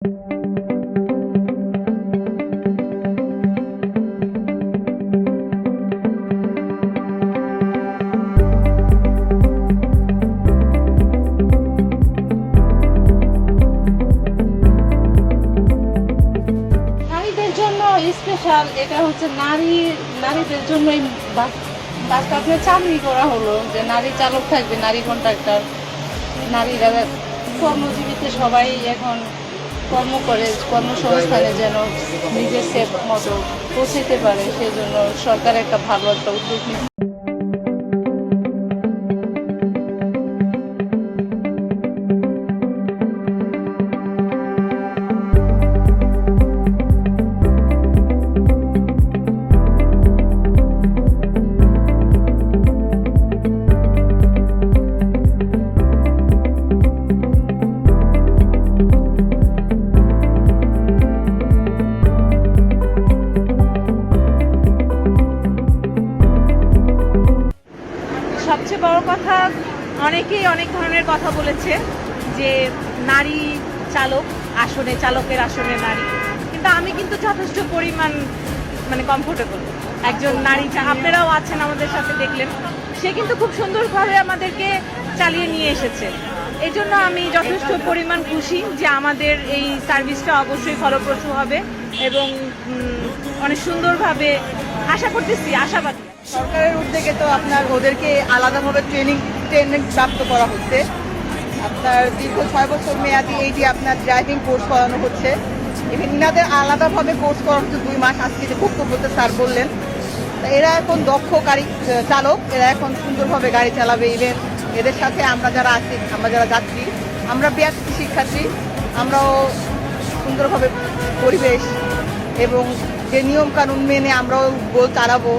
Special এটা হচ্ছে নারীদের জন্যই বাসটা চালুই করা হলো, যে নারী চালক থাকবে, নারী কন্ট্রাক্টর, নারীরা কর্মজীবীতে সবাই এখন কর্ম করে, কর্মসংস্থানে যেন নিজের সেফ মতো পৌঁছাতে পারে, সেই জন্য সরকার একটা ভালো একটা উদ্যোগ নিচ্ছে। সবচেয়ে বড় কথা, অনেকেই অনেক ধরনের কথা বলেছে যে নারী চালকের আসনে নারী, কিন্তু আমি কিন্তু যথেষ্ট পরিমাণ কমফোর্টেবল একজন নারী। আপনারাও আছেন আমাদের সাথে, দেখলেন সে কিন্তু খুব সুন্দরভাবে আমাদেরকে চালিয়ে নিয়ে এসেছে। এই জন্য আমি যথেষ্ট পরিমাণ খুশি যে আমাদের এই সার্ভিসটা অবশ্যই ফলপ্রসূ হবে এবং অনেক সুন্দরভাবে আশা করতেছি, আশাবাদী। সরকারের উদ্যোগে তো আপনার ওদেরকে আলাদাভাবে ট্রেনিং প্রাপ্ত করা হচ্ছে। আপনার দীর্ঘ 6 বছর মেয়াদি এই যে আপনার ড্রাইভিং কোর্স করানো হচ্ছে, ইনাদের আলাদাভাবে কোর্স করা হচ্ছে 2 মাস। আজকে যে বক্তব্যতে স্যার বললেন, এরা এখন দক্ষ চালক, এরা এখন সুন্দরভাবে গাড়ি চালাবে। ইভেন এদের সাথে আমরা যারা আছি, আমরা যারা যাত্রী, আমরা বিআরটিসি শিক্ষার্থী, আমরাও সুন্দরভাবে পরিবেশ এবং যে নিয়ম কানুন মেনে আমরাও চালাবো।